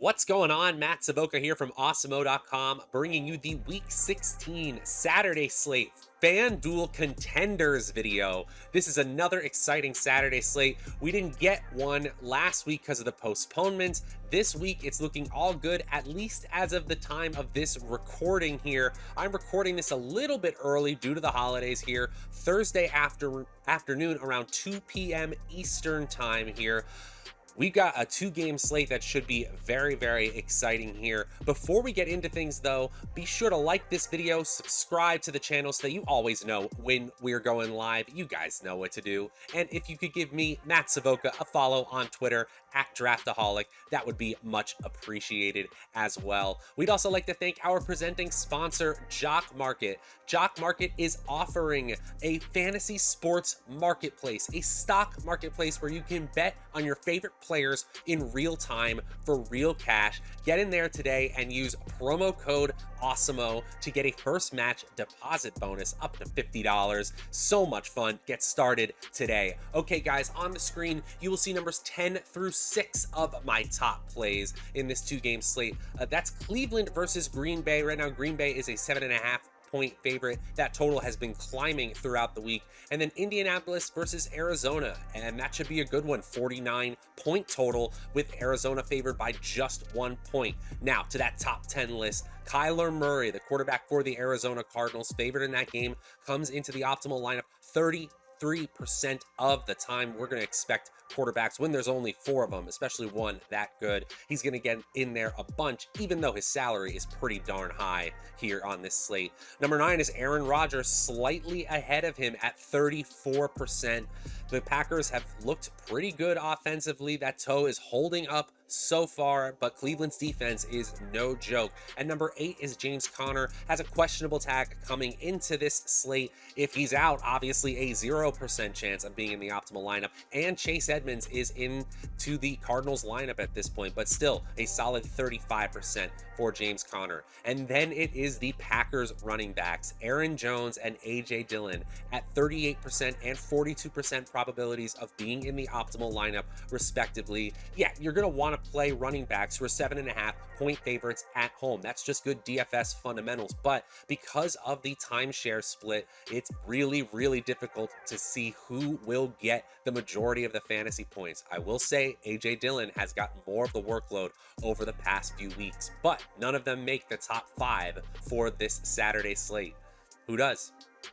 What's going on? Matt Savoca here from Awesemo.com, bringing you the Week 16 Saturday slate FanDuel Contenders video. This is another exciting Saturday slate. We didn't get one last week because of the postponements. This week, it's looking all good, at least as of the time of this recording here. I'm recording this a little bit early due to the holidays here, Thursday afternoon around 2 p.m. Eastern time here. We've got a two-game slate that should be very, very exciting here. Before we get into things, though, be sure to like this video, subscribe to the channel so that you always know when we're going live. You guys know what to do. And if you could give me, Matt Savoca, a follow on Twitter at Draftaholic, that would be much appreciated as well. We'd also like to thank our presenting sponsor, Jock Market. Jock Market is offering a fantasy sports marketplace, a stock marketplace where you can bet on your favorite players in real time for real cash. Get in there today and use promo code Awesemo to get a first match deposit bonus up to $50. So much fun. Get started today. Okay, guys, on the screen, you will see numbers 10 through 6 of my top plays in this two-game slate. That's Cleveland versus Green Bay. Right now, Green Bay is a 7.5-point favorite. That total has been climbing throughout the week. And then Indianapolis versus Arizona, and that should be a good one. 49-point total with Arizona favored by just 1 point. Now to that top 10 list. Kyler Murray, the quarterback for the Arizona Cardinals, favored in that game, comes into the optimal lineup 33% of the time. We're going to expect quarterbacks, when there's only 4 of them, especially one that good, he's going to get in there a bunch, even though his salary is pretty darn high here on this slate. Number 9 is Aaron Rodgers, slightly ahead of him at 34%. The Packers have looked pretty good offensively. That toe is holding up so far, but Cleveland's defense is no joke. And number 8 is James Conner, has a questionable tag coming into this slate. If he's out, obviously a 0% chance of being in the optimal lineup. And Chase Edmonds is into the Cardinals lineup at this point, but still a solid 35% for James Conner. And then it is the Packers running backs, Aaron Jones and AJ Dillon, at 38% and 42% probabilities of being in the optimal lineup, respectively. Yeah, you're going to want to play running backs who are 7.5-point favorites at home. That's just good DFS fundamentals. But because of the timeshare split, it's really, really difficult to see who will get the majority of the fantasy points. I will say AJ Dillon has gotten more of the workload over the past few weeks, but none of them make the top 5 for this Saturday slate. Who does?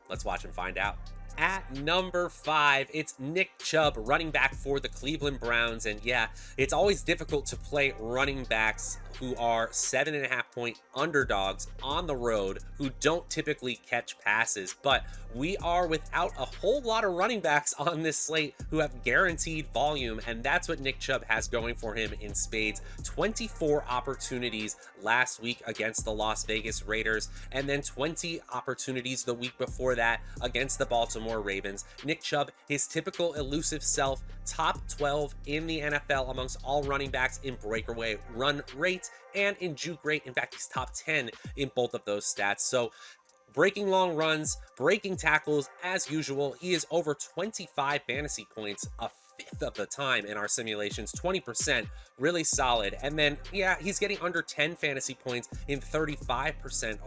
Let's watch and find out. At number 5, it's Nick Chubb, running back for the Cleveland Browns. And yeah, it's always difficult to play running backs who are 7.5-point underdogs on the road who don't typically catch passes. But we are without a whole lot of running backs on this slate who have guaranteed volume, and that's what Nick Chubb has going for him in spades. 24 opportunities last week against the Las Vegas Raiders, and then 20 opportunities the week before that against the Baltimore Ravens. Nick Chubb, his typical elusive self, top 12 in the NFL amongst all running backs in breakaway run rate and in juke rate. In fact, he's top 10 in both of those stats. So breaking long runs, breaking tackles, as usual, he is over 25 fantasy points, a fifth of the time in our simulations, 20%, really solid. And then, yeah, he's getting under 10 fantasy points in 35%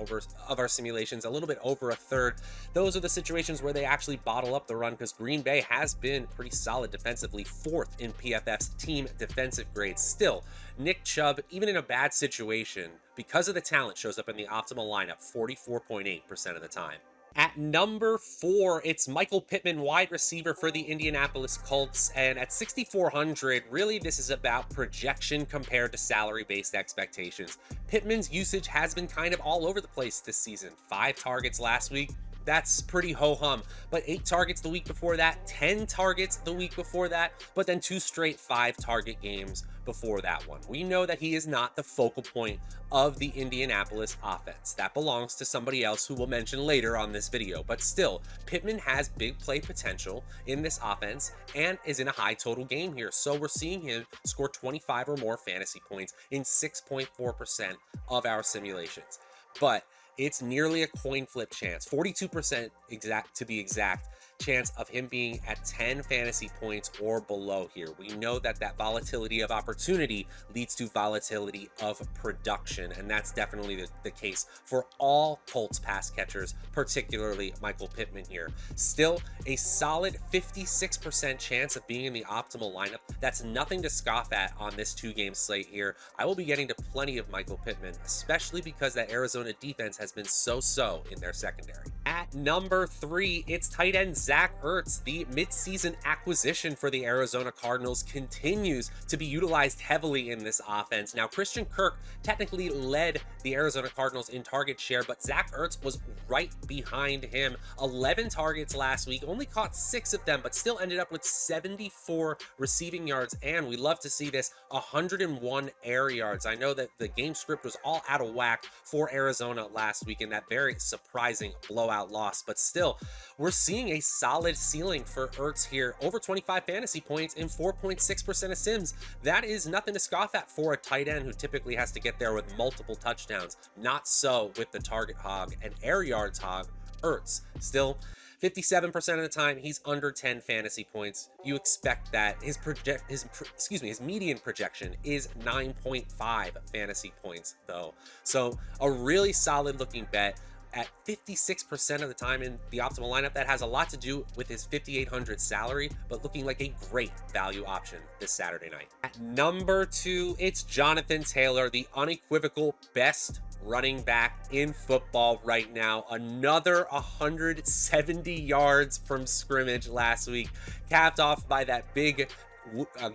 of our simulations, a little bit over a third. Those are the situations where they actually bottle up the run, because Green Bay has been pretty solid defensively, 4th in PFF's team defensive grades. Still, Nick Chubb, even in a bad situation, because of the talent, shows up in the optimal lineup 44.8% of the time. At number 4, it's Michael Pittman, wide receiver for the Indianapolis Colts. And at 6,400, really this is about projection compared to salary-based expectations. Pittman's usage has been kind of all over the place this season. 5 targets last week. That's pretty ho-hum, but 8 targets the week before that, 10 targets the week before that, but then 2 straight 5-target games before that one. We know that he is not the focal point of the Indianapolis offense. That belongs to somebody else who we'll mention later on this video, but still, Pittman has big play potential in this offense and is in a high total game here. So we're seeing him score 25 or more fantasy points in 6.4% of our simulations. But it's nearly a coin flip chance, 42% exact to be exact, chance of him being at 10 fantasy points or below here. We know that that volatility of opportunity leads to volatility of production, and that's definitely the case for all Colts pass catchers, particularly Michael Pittman here. Still, a solid 56% chance of being in the optimal lineup. That's nothing to scoff at on this 2-game slate here. I will be getting to plenty of Michael Pittman, especially because that Arizona defense has been so-so in their secondary. At number 3, it's tight end Zach Ertz. The midseason acquisition for the Arizona Cardinals continues to be utilized heavily in this offense. Now, Christian Kirk technically led the Arizona Cardinals in target share, but Zach Ertz was right behind him. 11 targets last week, only caught 6 of them, but still ended up with 74 receiving yards, and we love to see this, 101 air yards. I know that the game script was all out of whack for Arizona last week in that very surprising blowout loss, but still, we're seeing a solid ceiling for Ertz here. Over 25 fantasy points in 4.6% of sims. That is nothing to scoff at for a tight end who typically has to get there with multiple touchdowns. Not so with the target hog and air yards hog, Ertz. Still, 57% of the time, he's under 10 fantasy points. You expect that. His median projection is 9.5 fantasy points, though. So a really solid looking bet. At 56% of the time in the optimal lineup, that has a lot to do with his $5,800 salary, but looking like a great value option this Saturday night. At number 2, it's Jonathan Taylor, the unequivocal best running back in football right now. Another 170 yards from scrimmage last week, capped off by that big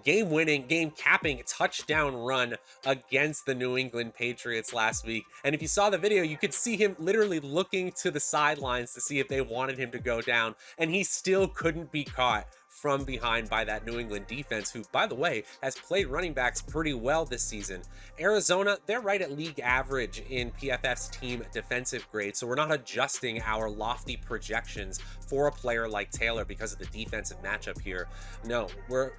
game-winning, game-capping touchdown run against the New England Patriots last week. And if you saw the video, you could see him literally looking to the sidelines to see if they wanted him to go down, and he still couldn't be caught from behind by that New England defense, who, by the way, has played running backs pretty well this season. Arizona, they're right at league average in PFF's team defensive grade, so we're not adjusting our lofty projections for a player like Taylor because of the defensive matchup here. No,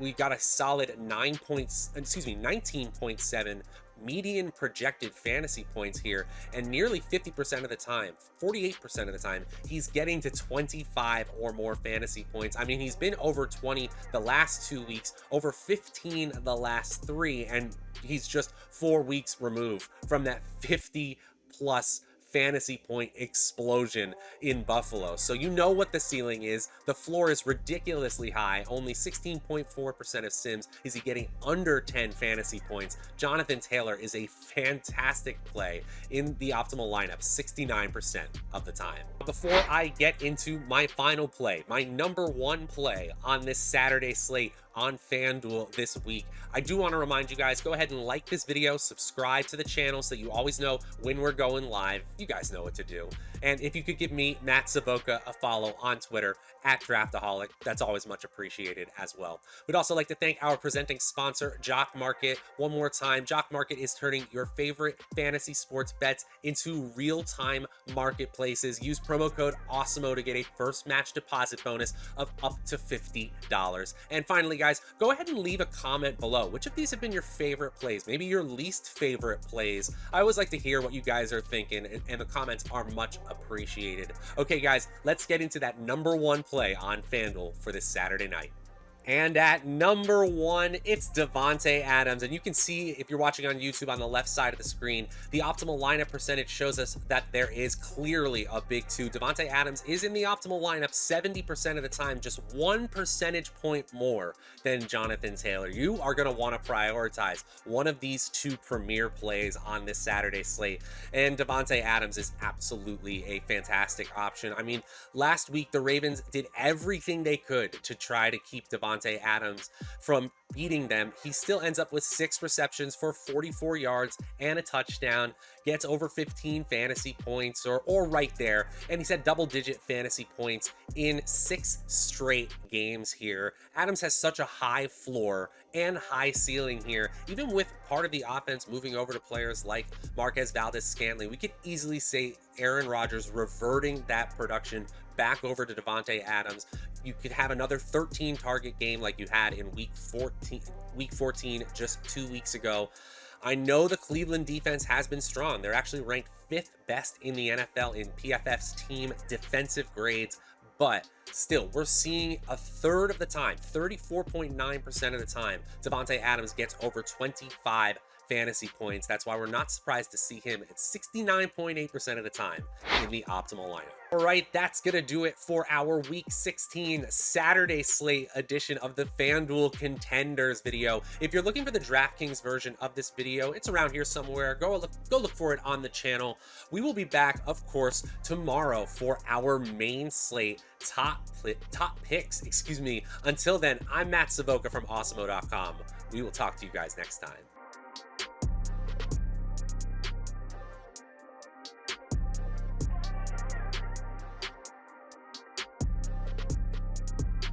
we got a solid 19.7 median projected fantasy points here, and nearly 50% of the time, 48% of the time, he's getting to 25 or more fantasy points. I mean, he's been over 20 the last 2 weeks, over 15 the last 3, and he's just 4 weeks removed from that 50 plus fantasy point explosion in Buffalo. So you know what the ceiling is. The floor is ridiculously high. Only 16.4% of sims is he getting under 10 fantasy points. Jonathan Taylor is a fantastic play in the optimal lineup 69% of the time. Before I get into my final play, my number 1 play on this Saturday slate on FanDuel this week, I do want to remind you guys, go ahead and like this video, subscribe to the channel so that you always know when we're going live. You guys know what to do. And if you could give me, Matt Savoca, a follow on Twitter at Draftaholic, that's always much appreciated as well. We'd also like to thank our presenting sponsor, Jock Market. One more time, Jock Market is turning your favorite fantasy sports bets into real-time marketplaces. Use promo code Awesemo to get a first match deposit bonus of up to $50. And finally, guys, go ahead and leave a comment below. Which of these have been your favorite plays? Maybe your least favorite plays? I always like to hear what you guys are thinking, and the comments are much appreciated. Okay, guys, let's get into that number 1 play on FanDuel for this Saturday night. And at number 1, it's Davante Adams. And you can see, if you're watching on YouTube, on the left side of the screen, the optimal lineup percentage shows us that there is clearly a big 2. Davante Adams is in the optimal lineup 70% of the time, just 1 percentage point more than Jonathan Taylor. You are going to want to prioritize one of these 2 premier plays on this Saturday slate. And Davante Adams is absolutely a fantastic option. I mean, last week, the Ravens did everything they could to try to keep Davante Adams from beating them. He still ends up with 6 receptions for 44 yards and a touchdown, gets over 15 fantasy points or right there, and he's had double-digit fantasy points in 6 straight games here. Adams has such a high floor and high ceiling here. Even with part of the offense moving over to players like Marquez Valdes-Scantling, we could easily say Aaron Rodgers reverting that production back over to Davante Adams. You could have another 13 target game like you had in week 14 just 2 weeks ago. I know the Cleveland defense has been strong. They're actually ranked 5th best in the NFL in PFF's team defensive grades, but still, we're seeing a third of the time, 34.9% of the time, Davante Adams gets over 25 fantasy points. That's why we're not surprised to see him at 69.8% of the time in the optimal lineup. All right, that's going to do it for our Week 16 Saturday slate edition of the FanDuel Contenders video. If you're looking for the DraftKings version of this video, it's around here somewhere. Go look for it on the channel. We will be back, of course, tomorrow for our main slate top picks. Until then, I'm Matt Savoca from Awesemo.com. We will talk to you guys next time.